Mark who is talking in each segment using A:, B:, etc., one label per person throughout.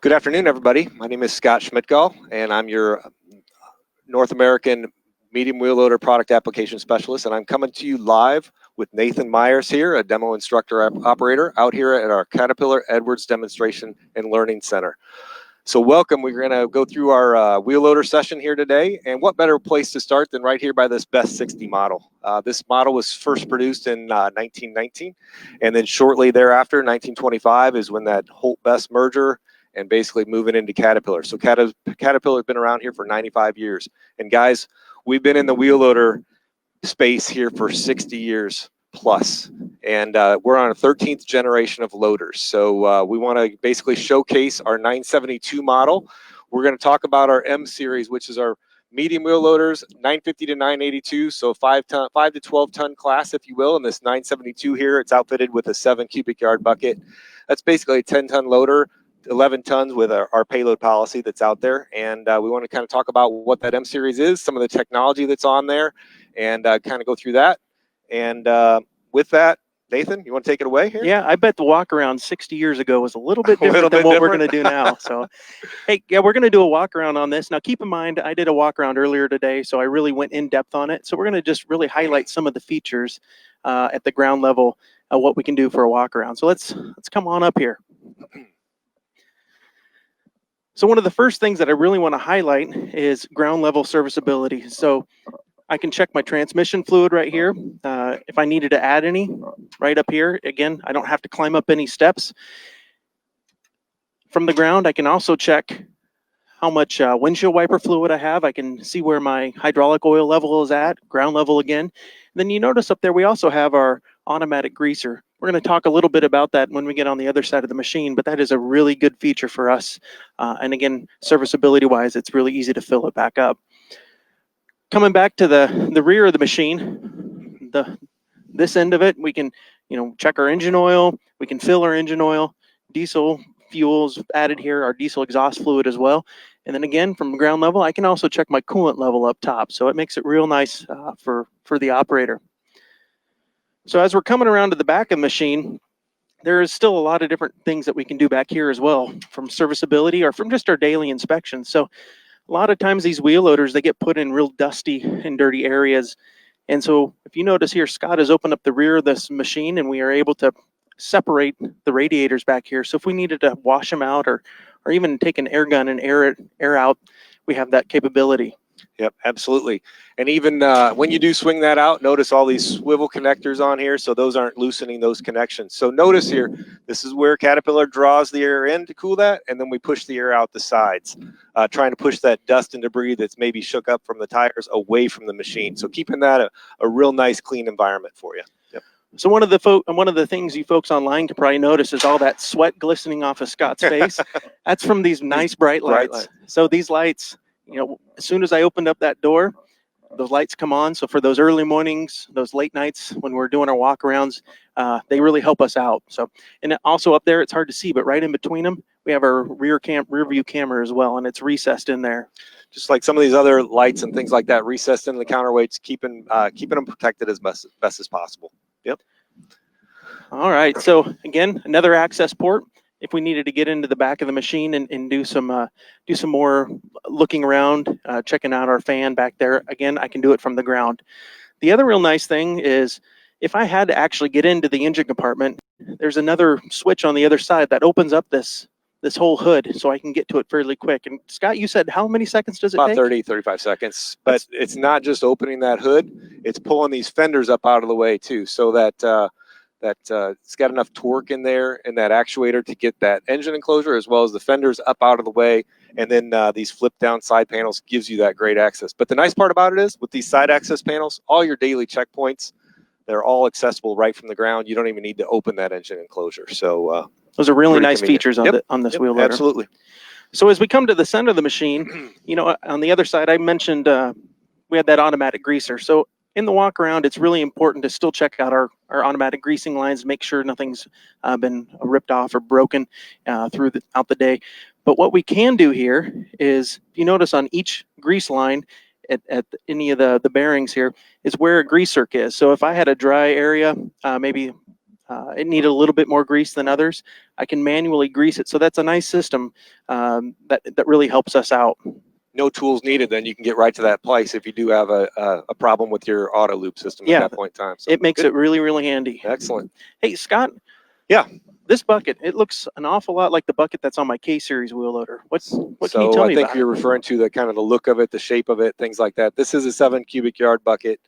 A: Good afternoon, everybody. My name is Scott Schmidtgall, and I'm your North American medium wheel loader product application specialist, and I'm coming to you live with Nathan Myers here, a demo instructor operator out here at our Caterpillar Edwards Demonstration and Learning Center. So welcome. We're going to go through our wheel loader session here today, and what better place to start than right here by this Best 60 model. This model was first produced in 1919, and then shortly thereafter, 1925, is when that Holt-Best merger and basically moving into Caterpillar. So Caterpillar has been around here for 95 years. And guys, we've been in the wheel loader space here for 60 years plus. And we're on a 13th generation of loaders. So we want to basically showcase our 972 model. We're going to talk about our M series, which is our medium wheel loaders, 950 to 982, so 5 to 12 ton class, if you will. And this 972 here, it's outfitted with a 7 cubic yard bucket. That's basically a 10-ton loader, 11 tons with our payload policy that's out there. And we want to kind of talk about what that M series is, some of the technology that's on there, and kind of go through that. And with that, Nathan, you want to take it away here?
B: Yeah, I bet the Walkaround 60 years ago was a little bit different than what we're going to do now. So, hey, yeah, we're going to do a Walkaround on this. Now, keep in mind, I did a Walkaround earlier today, so I really went in depth on it. So we're going to just really highlight some of the features at the ground level, what we can do for a Walkaround. So let's come on up here. So one of the first things that I really want to highlight is ground level serviceability. So I can check my transmission fluid right here. If I needed to add any, right up here, again, I don't have to climb up any steps. From the ground, I can also check how much windshield wiper fluid I have. I can see where my hydraulic oil level is at, ground level again. And then you notice up there, we also have our automatic greaser. We're going to talk a little bit about that when we get on the other side of the machine, but that is a really good feature for us. And again, serviceability wise, it's really easy to fill it back up. Coming back to the rear of the machine, this end of it, we can check our engine oil, we can fill our engine oil, diesel fuels added here, our diesel exhaust fluid as well. And then again, from ground level, I can also check my coolant level up top. So it makes it real nice for the operator. So as we're coming around to the back of the machine, there is still a lot of different things that we can do back here as well, from serviceability or from just our daily inspections. So a lot of times these wheel loaders, they get put in real dusty and dirty areas. And so if you notice here, Scott has opened up the rear of this machine and we are able to separate the radiators back here. So if we needed to wash them out or even take an air gun and air out, we have that capability.
A: Yep, absolutely. And even when you do swing that out, notice all these swivel connectors on here, so those aren't loosening those connections. So notice here, this is where Caterpillar draws the air in to cool that, and then we push the air out the sides, trying to push that dust and debris that's maybe shook up from the tires away from the machine. So keeping that a real nice, clean environment for you. Yep.
B: So one of the things you folks online can probably notice is all that sweat glistening off of Scott's face. That's from these nice bright lights. So these lights, as soon as I opened up that door, those lights come on. So for those early mornings, those late nights when we're doing our walkarounds, they really help us out. So, and also up there, it's hard to see, but right in between them, we have our rear view camera as well, and it's recessed in there.
A: Just like some of these other lights and things like that, recessed in the counterweights, keeping them protected as best as possible. Yep.
B: All right. So again, another access port. If we needed to get into the back of the machine and do some more looking around, checking out our fan back there, again, I can do it from the ground. The other real nice thing is if I had to actually get into the engine compartment, there's another switch on the other side that opens up this whole hood so I can get to it fairly quick. And Scott, you said how many seconds does it take?
A: About 35 seconds. But it's not just opening that hood, it's pulling these fenders up out of the way too, so that it's got enough torque in there and that actuator to get that engine enclosure as well as the fenders up out of the way. And then these flip down side panels gives you that great access. But the nice part about it is with these side access panels, all your daily checkpoints, they're all accessible right from the ground. You don't even need to open that engine enclosure. So
B: those are really nice features on this wheel loader.
A: Absolutely.
B: So as we come to the center of the machine, on the other side, I mentioned we had that automatic greaser. So in the walk around, it's really important to still check out our automatic greasing lines, make sure nothing's been ripped off or broken throughout the day. But what we can do here is, if you notice on each grease line at any of the bearings here, is where a grease zerk is. So if I had a dry area, maybe it needed a little bit more grease than others, I can manually grease it. So that's a nice system that really helps us out.
A: No tools needed, then you can get right to that place if you do have a problem with your auto loop system
B: Yeah,
A: at that point in time. So
B: it makes
A: good.
B: it really, really handy.
A: Excellent.
B: Hey, Scott.
A: Yeah.
B: This bucket, it looks an awful lot like the bucket that's on my K-Series wheel loader. What can you tell me
A: I think
B: about
A: you're
B: it?
A: referring to the kind of the look of it, the shape of it, things like that. This is a 7 cubic yard bucket.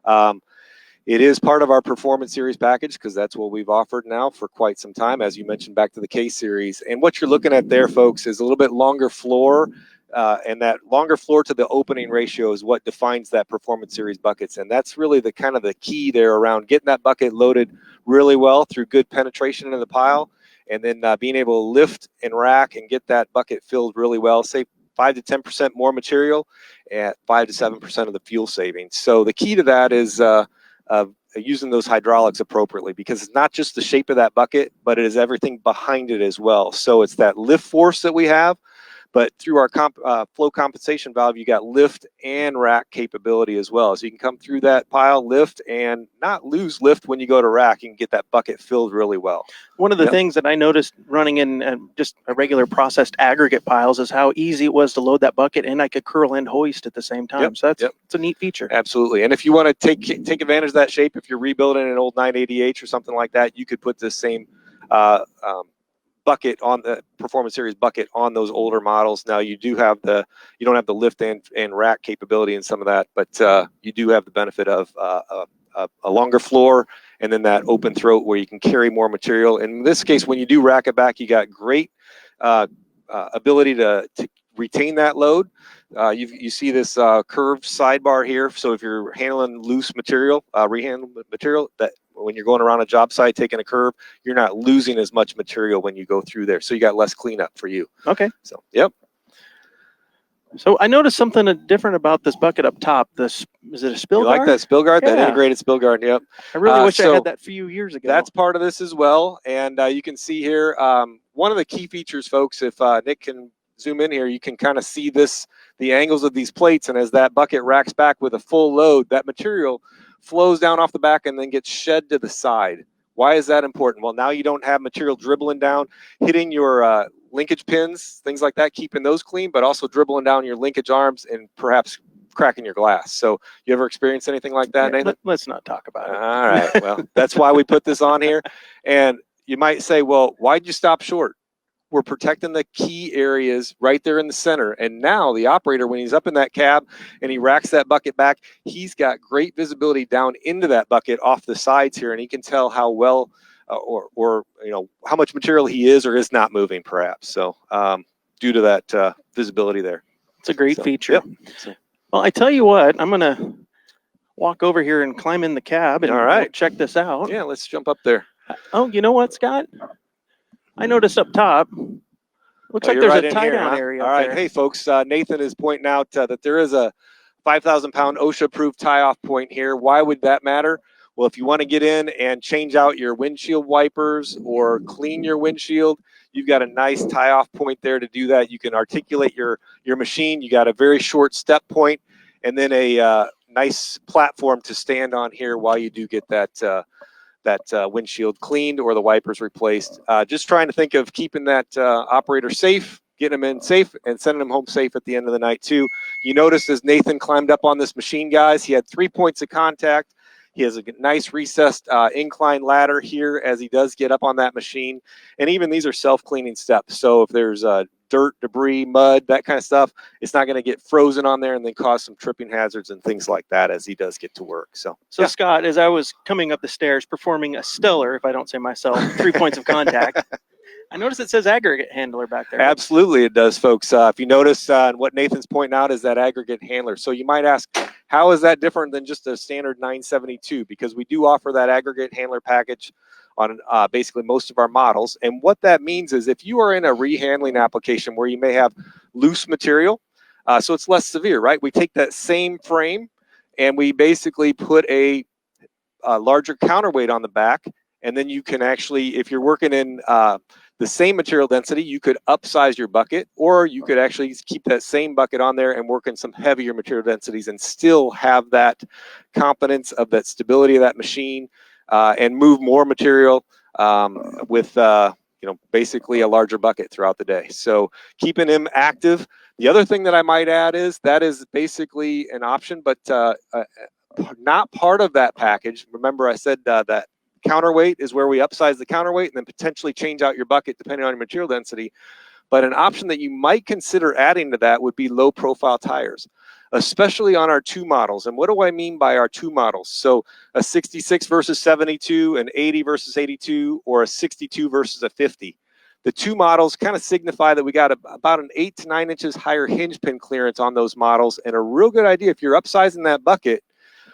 A: It is part of our Performance Series package because that's what we've offered now for quite some time, as you mentioned, back to the K-Series. And what you're looking at there, folks, is a little bit longer floor, and that longer floor to the opening ratio is what defines that Performance Series buckets. And that's really the kind of the key there around getting that bucket loaded really well through good penetration into the pile, and then being able to lift and rack and get that bucket filled really well. Say 5 to 10% more material at 5 to 7% of the fuel savings. So the key to that is using those hydraulics appropriately, because it's not just the shape of that bucket, but it is everything behind it as well. So it's that lift force that we have, but through our flow compensation valve, you got lift and rack capability as well. So you can come through that pile, lift, and not lose lift when you go to rack. You can get that bucket filled really well.
B: One of the things that I noticed running in just a regular processed aggregate piles is how easy it was to load that bucket, and I could curl and hoist at the same time. So that's it's a neat feature.
A: Absolutely. And if you want to take advantage of that shape, if you're rebuilding an old 980H or something like that, you could put this same bucket on the Performance Series bucket on those older models. Now you don't have the lift and rack capability in some of that, but you do have the benefit of a longer floor and then that open throat where you can carry more material. In this case, when you do rack it back, you got great ability to retain that load. You see this curved sidebar here. So if you're handling loose material, rehandled material, that when you're going around a job site taking a curve, you're not losing as much material when you go through there. So you got less cleanup for you.
B: Okay.
A: So, yep.
B: So I noticed something different about this bucket up top. Is it a spill guard?
A: You like that spill guard?
B: Yeah.
A: That integrated spill guard, yep.
B: I really wish I had that a few years ago.
A: That's part of this as well. And you can see here, one of the key features, folks, if Nick can zoom in here, you can kind of see the angles of these plates. And as that bucket racks back with a full load, that material flows down off the back and then gets shed to the side. Why is that important? Well, now you don't have material dribbling down, hitting your linkage pins, things like that, keeping those clean, but also dribbling down your linkage arms and perhaps cracking your glass. So you ever experienced anything like that, Nathan?
B: Let's not talk about it.
A: All right. Well, that's why we put this on here. And you might say, well, why'd you stop short? We're protecting the key areas right there in the center. And now the operator, when he's up in that cab and he racks that bucket back, he's got great visibility down into that bucket off the sides here. And he can tell how well or how much material he is or is not moving, perhaps. So due to that visibility there.
B: It's a great feature.
A: Yep.
B: Well, I tell you what, I'm going to walk over here and climb in the cab and check this out.
A: Yeah, let's jump up there.
B: Oh, you know what, Scott? I noticed up top, looks like there's a tie-down area.
A: All right. Hey, folks, Nathan is pointing out that there is a 5,000-pound OSHA-approved tie-off point here. Why would that matter? Well, if you want to get in and change out your windshield wipers or clean your windshield, you've got a nice tie-off point there to do that. You can articulate your machine. You got a very short step point and then a nice platform to stand on here while you do get that windshield cleaned or the wipers replaced. Just trying to think of keeping that operator safe, getting them in safe, and sending them home safe at the end of the night too. You noticed as Nathan climbed up on this machine, guys, he had 3 points of contact. He has a nice recessed incline ladder here as he does get up on that machine. And even these are self-cleaning steps. So if there's dirt, debris, mud, that kind of stuff, it's not going to get frozen on there and then cause some tripping hazards and things like that as he does get to work. So
B: yeah. Scott, as I was coming up the stairs performing a stellar, if I don't say myself, 3 points of contact, I noticed it says Aggregate Handler back there.
A: Absolutely, it does, folks. If you notice, what Nathan's pointing out is that Aggregate Handler. So you might ask, how is that different than just a standard 972? Because we do offer that Aggregate Handler package on basically most of our models. And what that means is if you are in a rehandling application where you may have loose material, so it's less severe, right? We take that same frame and we basically put a larger counterweight on the back. And then you can actually, if you're working in the same material density, you could upsize your bucket, or you could actually keep that same bucket on there and work in some heavier material densities and still have that competence of that stability of that machine, and move more material with basically a larger bucket throughout the day. So keeping him active. The other thing that I might add is that is basically an option, but not part of that package. Remember, I said that counterweight is where we upsize the counterweight and then potentially change out your bucket depending on your material density. But an option that you might consider adding to that would be low profile tires, especially on our 2 models. And what do I mean by our 2 models? So a 66 versus 72, an 80 versus 82, or a 62 versus a 50. The 2 models kind of signify that we got about an 8 to 9 inches higher hinge pin clearance on those models. And a real good idea, if you're upsizing that bucket,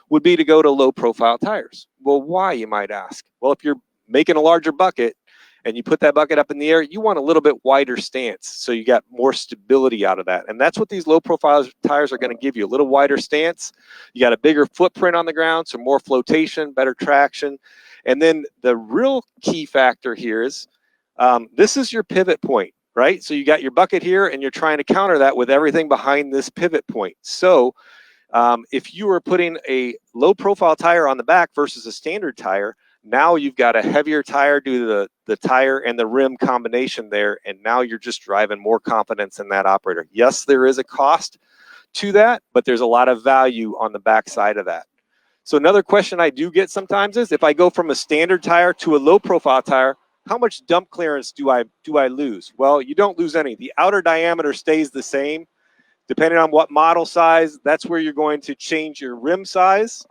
A: would be to go to low profile tires. Well, why, you might ask? Well, if you're making a larger bucket and you put that bucket up in the air, you want a little bit wider stance, so you got more stability out of that. And that's what these low profile tires are going to give you, a little wider stance. You got a bigger footprint on the ground, so more flotation, better traction. And then the real key factor here is this is your pivot point, right? So you got your bucket here and you're trying to counter that with everything behind this pivot point. So if you were putting a low profile tire on the back versus a standard tire, now you've got a heavier tire due to the tire and the rim combination there, and now you're just driving more confidence in that operator. Yes, there is a cost to that, but there's a lot of value on the back side of that. So another question I do get sometimes is, if I go from a standard tire to a low profile tire, how much dump clearance do I lose? Well, you don't lose any. The outer diameter stays the same. Depending on what model size, that's where you're going to change your rim size.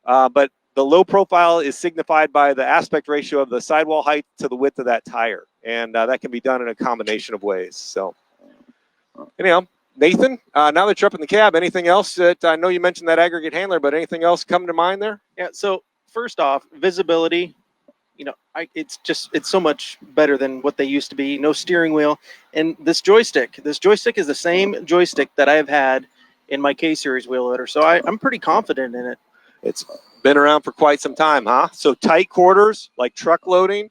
A: But the low profile is signified by the aspect ratio of the sidewall height to the width of that tire. And that can be done in a combination of ways. So anyhow, Nathan, now that you're up in the cab, anything else that, I know you mentioned that aggregate handler, but anything else come to mind there?
B: Yeah, so first off, visibility. It's so much better than what they used to be. No steering wheel. And this joystick is the same joystick that I've had in my K-Series wheel loader. So I'm pretty confident in it.
A: It's been around for quite some time, huh? So tight quarters, like truck loading,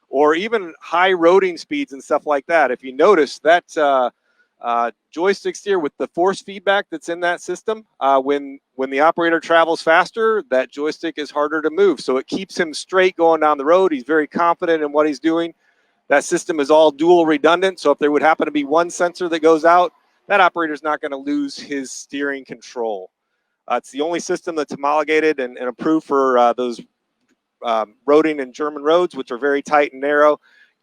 A: or even high roading speeds and stuff like that. If you notice that joystick steer with the force feedback that's in that system, when the operator travels faster, that joystick is harder to move. So it keeps him straight going down the road. He's very confident in what he's doing. That system is all dual redundant. So if there would happen to be one sensor that goes out, that operator's not going to lose his steering control. It's the only system that's homologated and approved for those roading and German roads, which are very tight and narrow.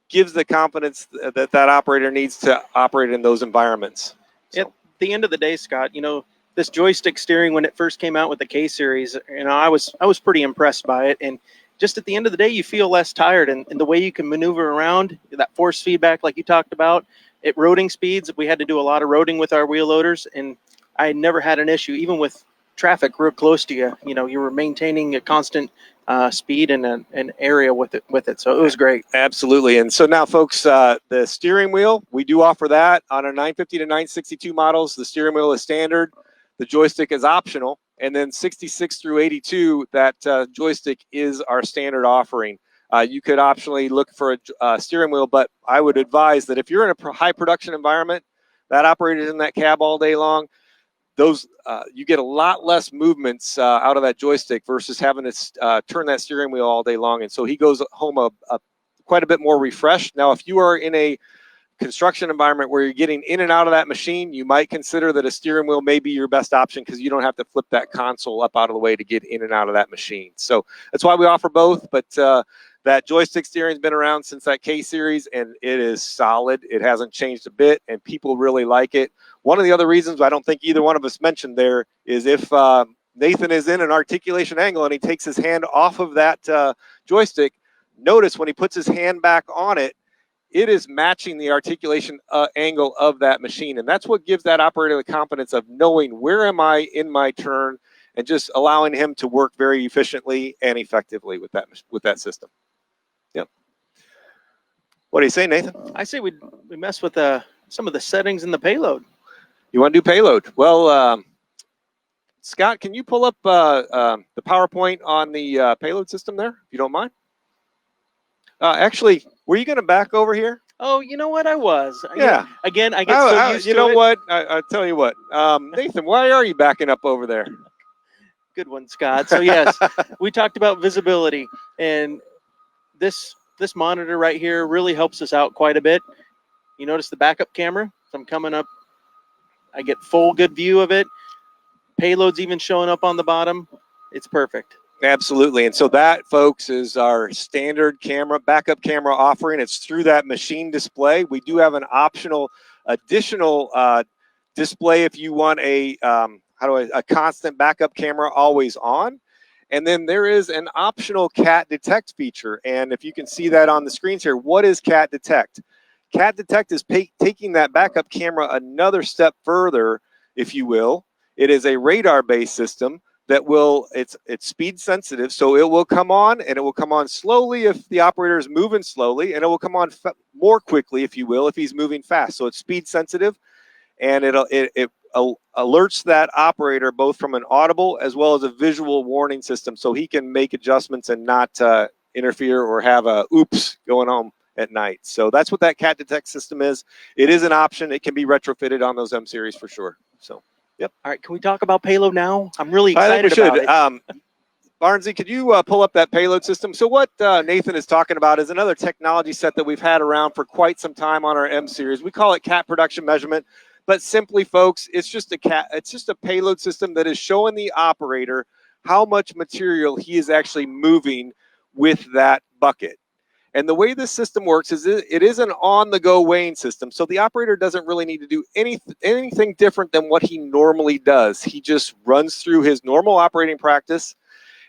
A: Gives the confidence that operator needs to operate in those environments. So.
B: At the end of the day, Scott, this joystick steering, when it first came out with the K-Series, I was pretty impressed by it. And just at the end of the day, you feel less tired, and the way you can maneuver around, that force feedback like you talked about, at roading speeds, we had to do a lot of roading with our wheel loaders, and I never had an issue, even with traffic real close to you. You were maintaining a constant speed and an area with it. So it was great.
A: Absolutely. And so now, folks, the steering wheel, we do offer that on our 950 to 962 models. The steering wheel is standard. The joystick is optional. And then 66 through 82, that joystick is our standard offering. You could optionally look for a steering wheel, but I would advise that if you're in a high production environment, that operator's in that cab all day long, those you get a lot less movements out of that joystick versus having to turn that steering wheel all day long. And so he goes home quite a bit more refreshed. Now, if you are in a construction environment where you're getting in and out of that machine, you might consider that a steering wheel may be your best option, because you don't have to flip that console up out of the way to get in and out of that machine. So that's why we offer both. But that joystick steering has been around since that K-Series, and it is solid. It hasn't changed a bit, and people really like it. One of the other reasons I don't think either one of us mentioned there is if Nathan is in an articulation angle and he takes his hand off of that joystick, notice when he puts his hand back on it, it is matching the articulation angle of that machine. And that's what gives that operator the confidence of knowing where am I in my turn, and just allowing him to work very efficiently and effectively with that system. Yep. What do you say, Nathan?
B: I say we mess with some of the settings in the payload.
A: You want to do payload? Well, Scott, can you pull up the PowerPoint on the payload system there, if you don't mind? Actually, were you going to back over here?
B: Oh, you know what? I was.
A: Yeah.
B: Again, I get so used to it.
A: You know what? I'll tell you what. Nathan, why are you backing up over there?
B: Good one, Scott. So yes, we talked about visibility, and this monitor right here really helps us out quite a bit. You notice the backup camera? So I'm coming up, I get full good view of it. Payload's even showing up on the bottom. It's perfect.
A: Absolutely. And so that, folks, is our standard camera, backup camera offering. It's through that machine display. We do have an optional additional display if you want a constant backup camera always on. And then there is an optional cat detect feature. And if you can see that on the screens here, what is cat detect? Cat detect is taking that backup camera another step further, if you will. It is a radar-based system that it's speed sensitive, so it will come on, and it will come on slowly if the operator is moving slowly, and it will come on more quickly, if you will, if he's moving fast. So it's speed sensitive, and it alerts that operator both from an audible as well as a visual warning system, so he can make adjustments and not interfere or have a oops going on at night. So that's what that cat detect system is. It is an option. It can be retrofitted on those M series for sure. So. Yep.
B: All right, can we talk about Payload now? I'm really excited
A: I think we should.
B: about it.
A: Barnesy, could you pull up that payload system? So what Nathan is talking about is another technology set that we've had around for quite some time on our M series. We call it cat production measurement, but simply, folks, it's just a payload system that is showing the operator how much material he is actually moving with that bucket. And the way this system works is it is an on-the-go weighing system, so the operator doesn't really need to do anything different than what he normally does. He just runs through his normal operating practice,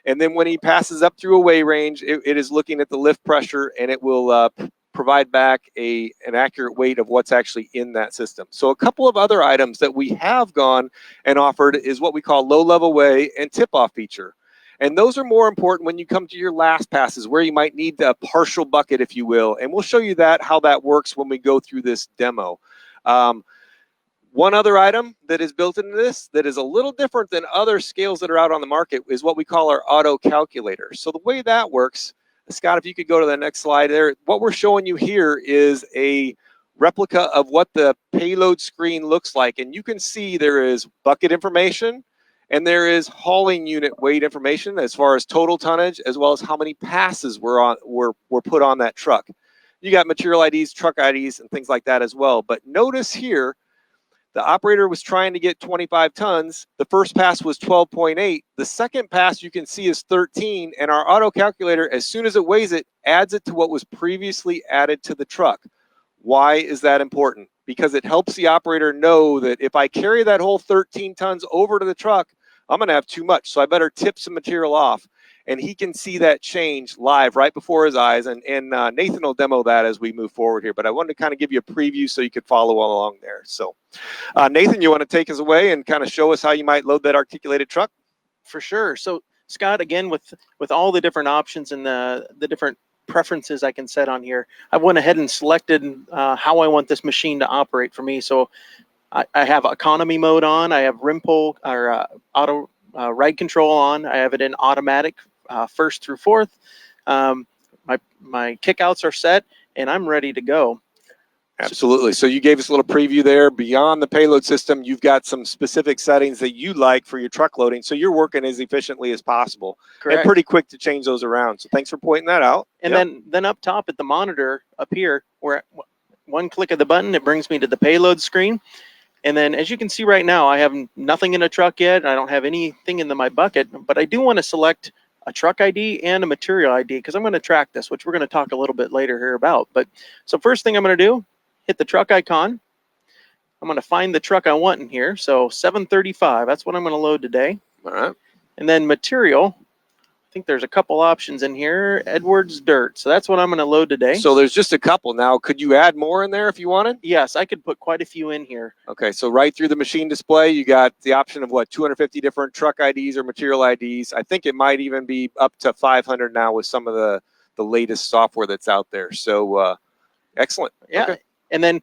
A: and then when he passes up through a weigh range, it is looking at the lift pressure, and it will provide back an accurate weight of what's actually in that system. So a couple of other items that we have gone and offered is what we call low-level weigh and tip-off feature. And those are more important when you come to your last passes, where you might need a partial bucket, if you will. And we'll show you how that works when we go through this demo. One other item that is built into this that is a little different than other scales that are out on the market is what we call our auto calculator. So the way that works, Scott, if you could go to the next slide there, what we're showing you here is a replica of what the payload screen looks like. And you can see there is bucket information, and there is hauling unit weight information as far as total tonnage, as well as how many passes were put on that truck. You got material IDs, truck IDs, and things like that as well. But notice here, the operator was trying to get 25 tons. The first pass was 12.8. The second pass you can see is 13. And our auto calculator, as soon as it weighs it, adds it to what was previously added to the truck. Why is that important? Because it helps the operator know that if I carry that whole 13 tons over to the truck, I'm going to have too much. So I better tip some material off. And he can see that change live right before his eyes. And Nathan will demo that as we move forward here. But I wanted to kind of give you a preview so you could follow along there. So Nathan, you want to take us away and kind of show us how you might load that articulated truck?
B: For sure. So Scott, again, with all the different options and the different preferences I can set on here, I went ahead and selected how I want this machine to operate for me. So I have economy mode on. I have rim pull or auto ride control on. I have it in automatic first through fourth. My kickouts are set, and I'm ready to go.
A: Absolutely. So you gave us a little preview there. Beyond the payload system, you've got some specific settings that you like for your truck loading, so you're working as efficiently as possible.
B: Correct.
A: And pretty quick to change those around. So thanks for pointing that out.
B: And then up top at the monitor up here, where one click of the button, it brings me to the payload screen. And then as you can see right now, I have nothing in a truck yet. I don't have anything in my bucket, but I do want to select a truck ID and a material ID because I'm going to track this, which we're going to talk a little bit later here about. But so first thing I'm going to do, hit the truck icon. I'm going to find the truck I want in here. So 735, that's what I'm going to load today.
A: All right.
B: And then material, I think there's a couple options in here. Edwards Dirt. So that's what I'm going to load today.
A: So there's just a couple. Now, could you add more in there if you wanted?
B: Yes, I could put quite a few in here.
A: Okay, so right through the machine display, you got the option of 250 different truck IDs or material IDs. I think it might even be up to 500 now with some of the latest software that's out there. So excellent.
B: Yeah.
A: Okay.
B: And then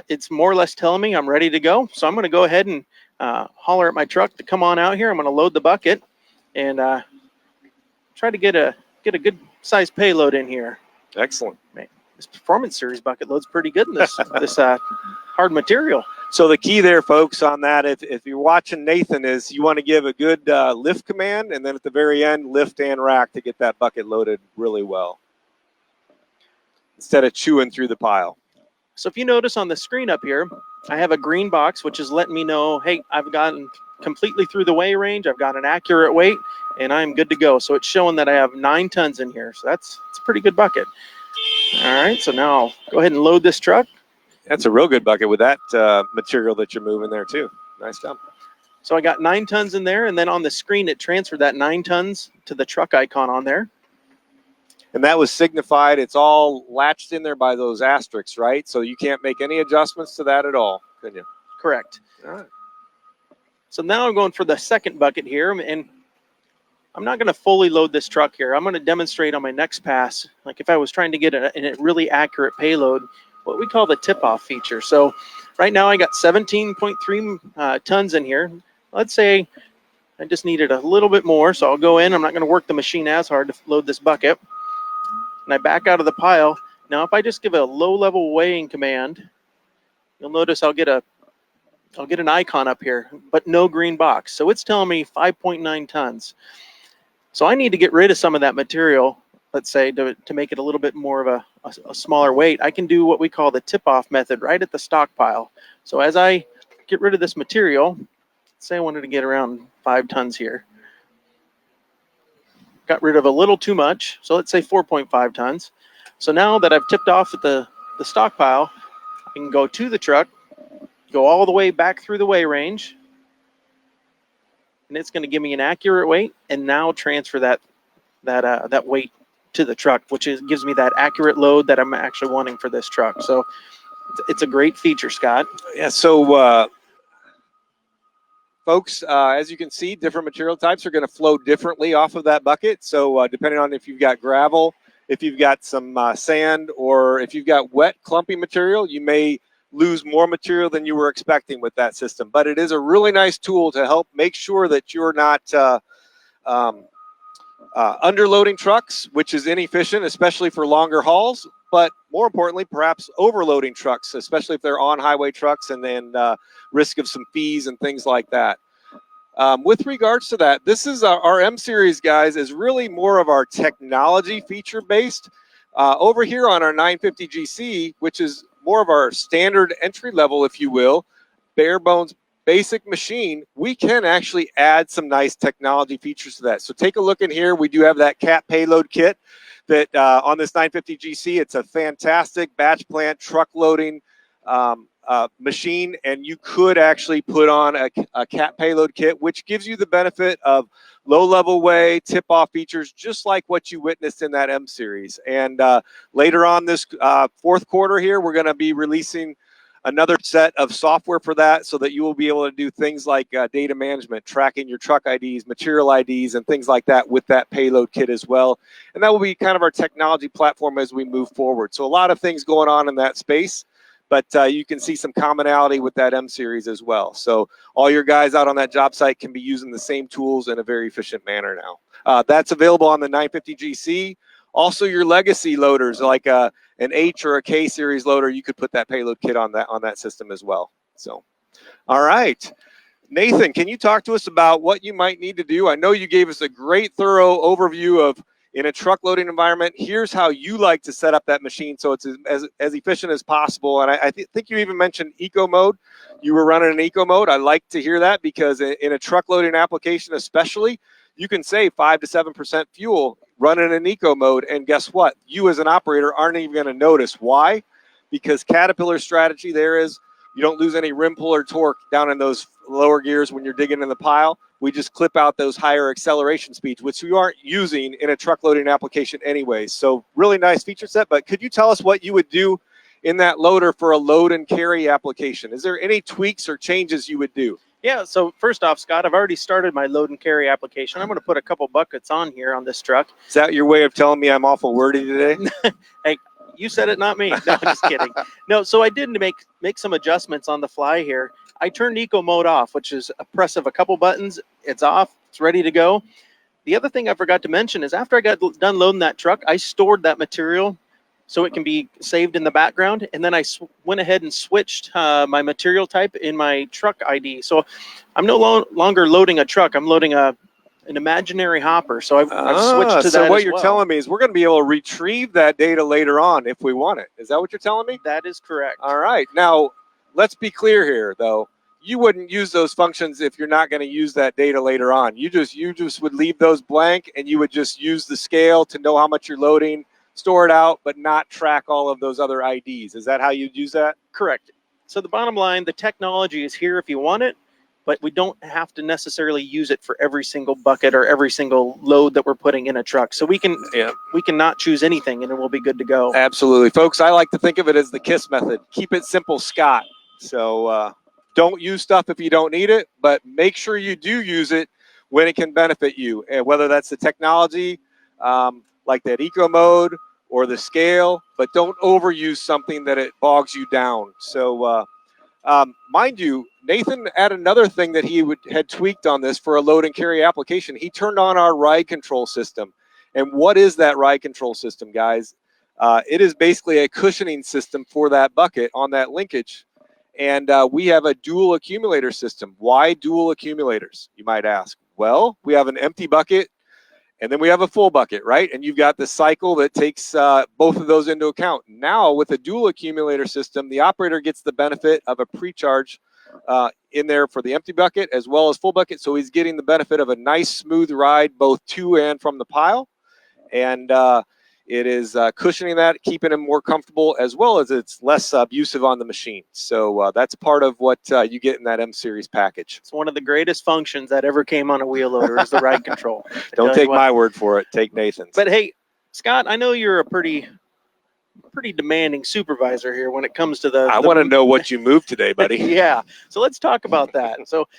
B: it's more or less telling me I'm ready to go. So I'm going to go ahead and holler at my truck to come on out here. I'm going to load the bucket and try to get a good size payload in here.
A: Excellent.
B: Man, this Performance Series bucket loads pretty good in this hard material.
A: So the key there, folks, on that, if you're watching Nathan, is you want to give a good lift command, and then at the very end, lift and rack to get that bucket loaded really well, instead of chewing through the pile.
B: So if you notice on the screen up here, I have a green box, which is letting me know, hey, I've gotten completely through the weigh range, I've got an accurate weight, and I'm good to go. So it's showing that I have 9 tons in here. So it's a pretty good bucket. All right, so now I'll go ahead and load this truck.
A: That's a real good bucket with that material that you're moving there too. Nice job.
B: So I got 9 tons in there, and then on the screen, it transferred that 9 tons to the truck icon on there.
A: And that was signified. It's all latched in there by those asterisks, right? So you can't make any adjustments to that at all, can you?
B: Correct.
A: All right.
B: So now I'm going for the second bucket here, and I'm not going to fully load this truck here. I'm going to demonstrate on my next pass, like if I was trying to get a really accurate payload, what we call the tip-off feature. So right now I got 17.3 tons in here. Let's say I just needed a little bit more, so I'll go in. I'm not going to work the machine as hard to load this bucket. And I back out of the pile. Now if I just give a low-level weighing command, you'll notice I'll get an icon up here, but no green box. So it's telling me 5.9 tons. So I need to get rid of some of that material, let's say, to make it a little bit more of a smaller weight. I can do what we call the tip-off method right at the stockpile. So as I get rid of this material, say I wanted to get around 5 tons here. Got rid of a little too much, so let's say 4.5 tons. So now that I've tipped off at the stockpile, I can go to the truck, go all the way back through the weigh range, and it's going to give me an accurate weight, and now transfer that weight to the truck, which gives me that accurate load that I'm actually wanting for this truck. So it's a great feature, Scott.
A: Yeah, so folks, as you can see, different material types are going to flow differently off of that bucket. So depending on if you've got gravel, if you've got some sand, or if you've got wet, clumpy material, you may lose more material than you were expecting with that system. But it is a really nice tool to help make sure that you're not underloading trucks, which is inefficient, especially for longer hauls. But more importantly, perhaps overloading trucks, especially if they're on-highway trucks, and then risk of some fees and things like that. With regards to that, this is our M series, guys, is really more of our technology feature based. Over here on our 950 GC, which is more of our standard entry level, if you will, bare bones basic machine, we can actually add some nice technology features to that. So take a look in here. We do have that cat payload kit that on this 950 GC, it's a fantastic batch plant truck loading machine, and you could actually put on a cat payload kit, which gives you the benefit of low-level weigh, tip-off features, just like what you witnessed in that M series. And later on this fourth quarter here, we're going to be releasing another set of software for that, so that you will be able to do things like data management, tracking your truck IDs, material IDs, and things like that with that payload kit as well. And that will be kind of our technology platform as we move forward. So a lot of things going on in that space. But you can see some commonality with that M series as well. So all your guys out on that job site can be using the same tools in a very efficient manner now. That's available on the 950 GC. Also, your legacy loaders, like an H or a K series loader, you could put that payload kit on that system as well. So, all right. Nathan, can you talk to us about what you might need to do? I know you gave us a great thorough overview of, in a truck loading environment, here's how you like to set up that machine so it's as efficient as possible. And I think you even mentioned eco mode. You were running an eco mode. I like to hear that, because in a truck loading application especially, you can save 5 to 7% fuel running in eco mode. And guess what? You as an operator aren't even going to notice. Why? Because Caterpillar's strategy there is you don't lose any rim pull or torque down in those lower gears when you're digging in the pile. We just clip out those higher acceleration speeds, which we aren't using in a truck loading application anyways. So really nice feature set. But could you tell us what you would do in that loader for a load and carry application? Is there any tweaks or changes you would do?
B: Yeah, so first off, Scott, I've already started my load and carry application. I'm going to put a couple buckets on here on this truck.
A: Is that your way of telling me I'm awful wordy today?
B: Hey, you said it, not me. No, I'm just kidding. No, so I did make some adjustments on the fly here. I turned eco mode off, which is a press of a couple buttons. It's off. It's ready to go. The other thing I forgot to mention is after I got done loading that truck, I stored that material so it can be saved in the background. And then I went ahead and switched my material type in my truck ID. So I'm no longer loading a truck. I'm loading an imaginary hopper. So I've switched to that.
A: So what
B: as
A: you're
B: well.
A: telling me is we're going to be able to retrieve that data later on if we want it. Is that what you're telling me?
B: That is correct.
A: All right. Now, let's be clear here, though. You wouldn't use those functions if you're not going to use that data later on. You just would leave those blank, and you would just use the scale to know how much you're loading, store it out, but not track all of those other IDs. Is that how you'd use that?
B: Correct. So the bottom line, the technology is here if you want it, but we don't have to necessarily use it for every single bucket or every single load that we're putting in a truck. So we can not choose anything, and it will be good to go.
A: Absolutely. Folks, I like to think of it as the KISS method. Keep it simple, Scott. So don't use stuff if you don't need it, but make sure you do use it when it can benefit you, and whether that's the technology, like that eco mode or the scale, but don't overuse something that it bogs you down. So mind you, Nathan had another thing that he had tweaked on this for a load and carry application. He turned on our ride control system. And what is that ride control system, guys? It is basically a cushioning system for that bucket on that linkage. And we have a dual accumulator system. Why dual accumulators, you might ask? Well, we have an empty bucket, and then we have a full bucket, right? And you've got the cycle that takes both of those into account. Now, with a dual accumulator system, the operator gets the benefit of a pre-charge in there for the empty bucket as well as full bucket. So he's getting the benefit of a nice, smooth ride both to and from the pile. And it is cushioning that, keeping him more comfortable, as well as it's less abusive on the machine. So that's part of what you get in that M-Series package.
B: It's one of the greatest functions that ever came on a wheel loader is the ride control.
A: Don't take my word for it. Take Nathan's.
B: But hey, Scott, I know you're a pretty demanding supervisor here when it comes to
A: I want to know what you moved today, buddy.
B: Yeah. So let's talk about that. So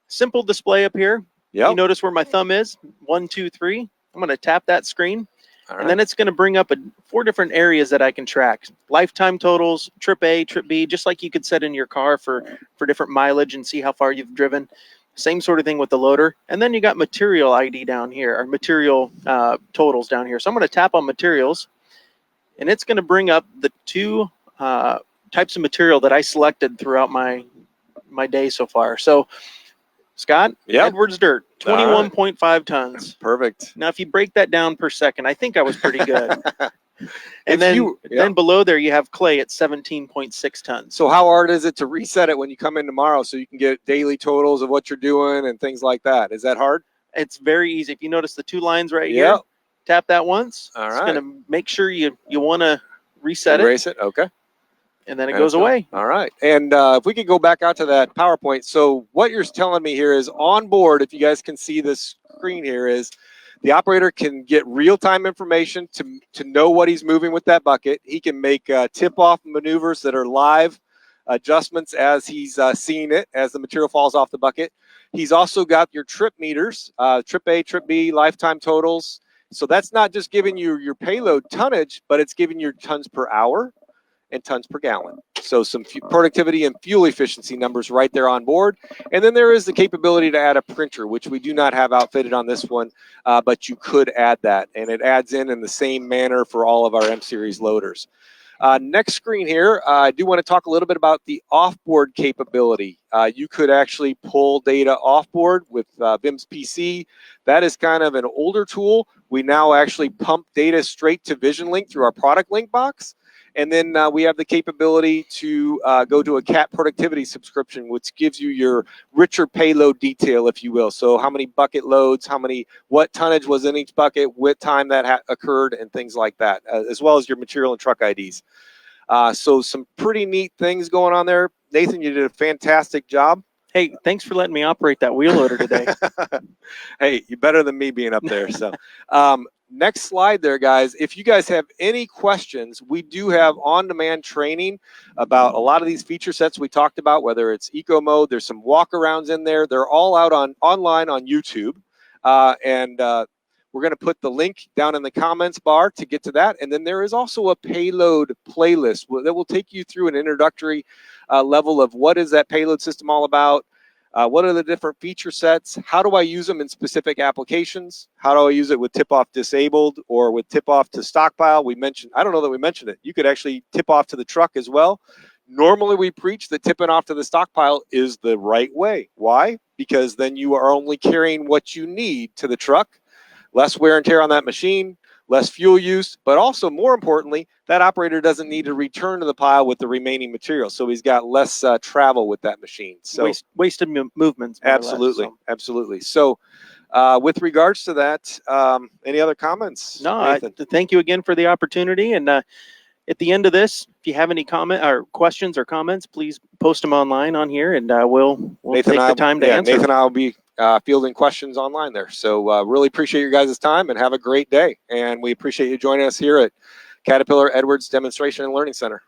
B: simple display up here.
A: Yep.
B: You notice where my thumb is? 1, 2, 3. I'm going to tap that screen.
A: All right.
B: And then it's going to bring up 4 different areas that I can track. Lifetime totals, trip A, trip B, just like you could set in your car for different mileage and see how far you've driven. Same sort of thing with the loader. And then you got material ID down here, or material totals down here. So I'm going to tap on materials, and it's going to bring up the 2 types of material that I selected throughout my day so far. So Scott, Edwards Dirt, 21.5 tons.
A: Perfect.
B: Now, if you break that down per second, I think I was pretty good. And then below there, you have clay at 17.6 tons.
A: So how hard is it to reset it when you come in tomorrow so you can get daily totals of what you're doing and things like that? Is that hard?
B: It's very easy. If you notice the 2 lines right here, tap that once.
A: All right.
B: It's going to make sure you want to reset
A: Erase it. Okay.
B: And then it goes away.
A: All right. And if we could go back out to that PowerPoint. So what you're telling me here is on board, if you guys can see this screen here, is the operator can get real-time information to know what he's moving with that bucket. He can make tip-off maneuvers that are live adjustments as he's seeing it, as the material falls off the bucket. He's also got your trip meters, trip A, trip B, lifetime totals. So that's not just giving you your payload tonnage, but it's giving you tons per hour and tons per gallon. So some productivity and fuel efficiency numbers right there on board. And then there is the capability to add a printer, which we do not have outfitted on this one, but you could add that. And it adds in the same manner for all of our M-Series loaders. Next screen here, I do want to talk a little bit about the offboard capability. You could actually pull data offboard with VIM's PC. That is kind of an older tool. We now actually pump data straight to VisionLink through our product link box. And then we have the capability to go to a CAT productivity subscription, which gives you your richer payload detail, if you will. So how many bucket loads, what tonnage was in each bucket, what time that occurred, and things like that, as well as your material and truck IDs. So some pretty neat things going on there. Nathan, you did a fantastic job.
B: Hey, thanks for letting me operate that wheel loader today.
A: Hey, you're better than me being up there. So next slide there, guys. If you guys have any questions, we do have on-demand training about a lot of these feature sets we talked about, whether it's eco mode, there's some walkarounds in there. They're all out online on YouTube. We're going to put the link down in the comments bar to get to that. And then there is also a payload playlist that will take you through an introductory level of what is that payload system all about, What are the different feature sets? How do I use them in specific applications? How do I use it with tip-off disabled or with tip-off to stockpile? We mentioned, I don't know that we mentioned it. You could actually tip off to the truck as well. Normally we preach that tipping off to the stockpile is the right way. Why? Because then you are only carrying what you need to the truck. Less wear and tear on that machine, less fuel use, but also more importantly, that operator doesn't need to return to the pile with the remaining material. So he's got less travel with that machine. So
B: wasted movements.
A: Absolutely,
B: Less, so.
A: Absolutely. So with regards to that, any other comments?
B: No, thank you again for the opportunity. And at the end of this, if you have any comment or questions or comments, please post them online on here, and we'll take the time to answer.
A: Nathan and I will be fielding questions online there. So really appreciate your guys' time and have a great day. And we appreciate you joining us here at Caterpillar Edwards Demonstration and Learning Center.